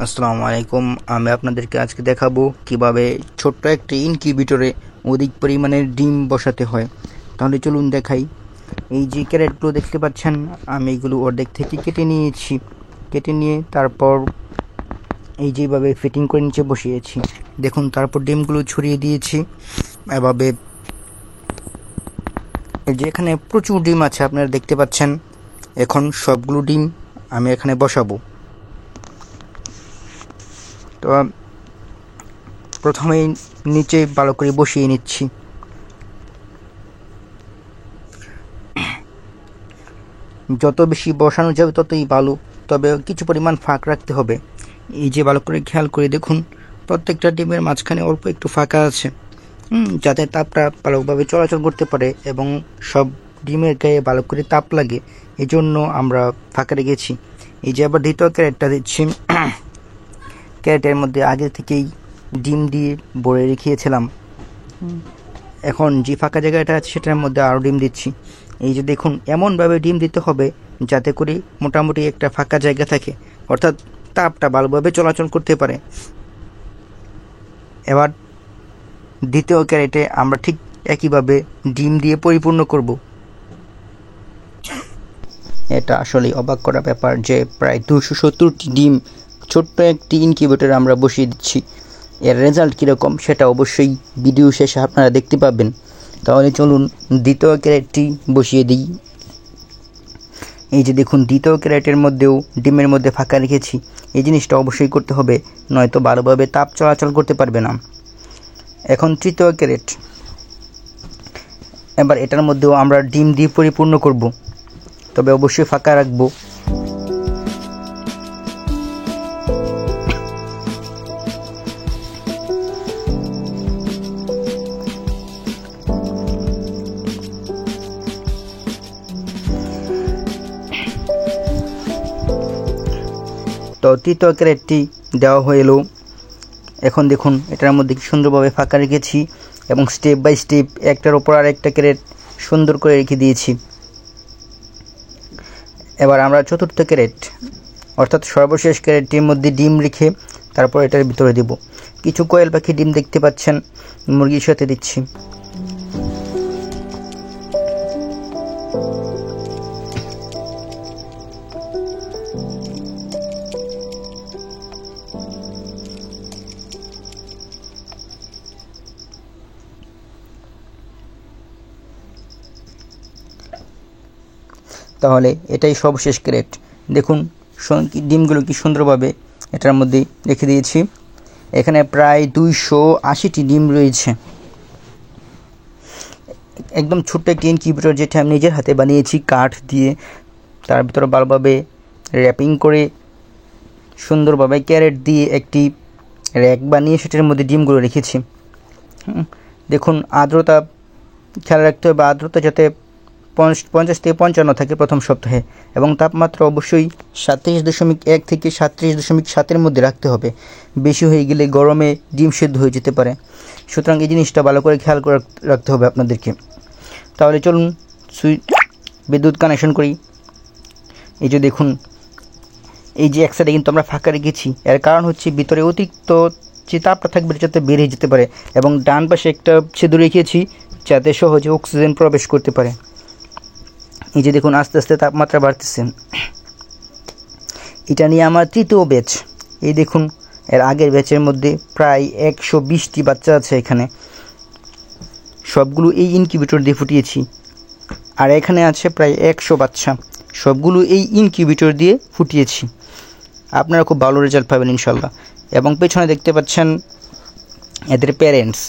আসসালামু আলাইকুম। আমি আপনাদেরকে আজকে দেখাবো কিভাবে ছোট্ট একটি ইনকিউবেটরে অধিক পরিমাণের ডিম বসাতে হয়। তাহলে চলুন দেখাই। এই যে ক্যারেটগুলো দেখতে পাচ্ছেন, আমি এগুলো অর্ধেক থেকে কেটে নিয়েছি। কেটে নিয়ে তারপর এই যেভাবে ফিটিং করে নিচে বসিয়েছি। দেখুন, তারপর ডিমগুলো ছড়িয়ে দিয়েছি এভাবে। যেখানে প্রচুর ডিম আছে আপনারা দেখতে পাচ্ছেন। এখন সবগুলো ডিম আমি এখানে বসাবো। তো প্রথমেই নিচে ভালো করে বসিয়ে নিচ্ছি। যত বেশি বসানো যাবে ততই ভালো, তবে কিছু পরিমাণ ফাঁক রাখতে হবে। এই যে ভালো করে খেয়াল করে দেখুন, প্রত্যেকটা ডিমের মাঝখানে অল্প একটু ফাঁকা আছে, যাতে তাপটা ভালোভাবে চলাচল করতে পারে এবং সব ডিমের গায়ে ভালো করে তাপ লাগে। এই জন্য আমরা ফাঁকা রেখেছি। এই যে আবার দ্বিতীয় ক্যারেটটা দিচ্ছি। ক্যারেটের মধ্যে আগে থেকেই ডিম দিয়ে ভরে রেখেছিলাম। এখন যে ফাঁকা জায়গাটা আছে সেটার মধ্যে আরও ডিম দিচ্ছি। এই যে দেখুন, এমনভাবে ডিম দিতে হবে যাতে করে মোটামুটি একটা ফাঁকা জায়গা থাকে, অর্থাৎ তাপটা ভালোভাবে চলাচল করতে পারে। এবার দ্বিতীয় ক্যারেটে আমরা ঠিক একইভাবে ডিম দিয়ে পরিপূর্ণ করব। এটা আসলে অবাক করা ব্যাপার যে প্রায় 270টি ডিম ছোট্ট একটি ইনকিউবেটরে আমরা বসিয়ে দিচ্ছি। এর রেজাল্ট কীরকম সেটা অবশ্যই ভিডিও শেষে আপনারা দেখতে পাবেন। তাহলে চলুন দ্বিতীয় ক্যারেটটি বসিয়ে দিই। এই যে দেখুন, দ্বিতীয় ক্যারেটের মধ্যেও ডিমের মধ্যে ফাঁকা রেখেছি। এই জিনিসটা অবশ্যই করতে হবে, নয়তো ভালোভাবে তাপ চলাচল করতে পারবে না। এখন তৃতীয় ক্যারেট, এবার এটার মধ্যেও আমরা ডিম দিয়ে পরিপূর্ণ করব, তবে অবশ্যই ফাঁকা রাখবো। তো তৃতীয় ক্যারেটটি দেওয়া হয়ে এলো। এখন দেখুন, এটার মধ্যে কি সুন্দরভাবে ফাঁকা রেখেছি এবং স্টেপ বাই স্টেপ একটার ওপর আর একটা ক্যারেট সুন্দর করে রেখে দিয়েছি। এবার আমরা চতুর্থ ক্যারেট, অর্থাৎ সর্বশেষ ক্যারেটটির মধ্যে ডিম রেখে তারপর এটার ভিতরে দেব। কিছু কোয়েল পাখি ডিম দেখতে পাচ্ছেন, মুরগির সাথে দিচ্ছি। তাহলে এটাই সর্বশেষ ক্যারেট। দেখুন ডিমগুলো কি সুন্দরভাবে এটার মধ্যে রেখে দিয়েছি। এখানে প্রায় 280টি ডিম রয়েছে। একদম ছোট্ট একটি ইনকিউবেটর, যেটা আমি নিজের হাতে বানিয়েছি কাঠ দিয়ে। তার ভিতরে ভালোভাবে র্যাপিং করে সুন্দরভাবে ক্যারেট দিয়ে একটি র্যাক বানিয়ে সেটার মধ্যে ডিমগুলো রেখেছি। দেখুন, আর্দ্রতা খেয়াল রাখতে হবে, আর্দ্রতা যাতে 50 থেকে 55 থাকে প্রথম সপ্তাহে, এবং তাপমাত্রা অবশ্যই 37.1 থেকে 37.7-এর মধ্যে রাখতে হবে। বেশি হয়ে গেলে গরমে ডিম সেদ্ধ হয়ে যেতে পারে। সুতরাং এই জিনিসটা ভালো করে খেয়াল করে রাখতে হবে আপনাদেরকে। তাহলে চলুন বিদ্যুৎ কানেকশন করি। এই যে দেখুন, এই যে এক সাইডে কিন্তু আমরা ফাঁকা রেখেছি, এর কারণ হচ্ছে ভিতরে অতিরিক্ত যে তাপটা থাকবে যাতে বেরিয়ে যেতে পারে, এবং ডান পাশে একটা ছেদ রেখেছি যাতে সহজে অক্সিজেন প্রবেশ করতে পারে। এই যে দেখুন, আস্তে আস্তে তাপমাত্রা বাড়তেছে। এটা নিয়ে আমার তৃতীয় ব্যাচ। এই দেখুন, এর আগের ব্যাচের মধ্যে প্রায় 120টি বাচ্চা আছে এখানে। সবগুলো এই ইনকিউবেটর দিয়ে ফুটিয়েছি। আর এখানে আছে প্রায় 100 বাচ্চা, সবগুলো এই ইনকিউবেটর দিয়ে ফুটিয়েছি। আপনারা খুব ভালো রেজাল্ট পাবেন ইনশাল্লাহ। এবং পেছনে দেখতে পাচ্ছেন এদের প্যারেন্টস।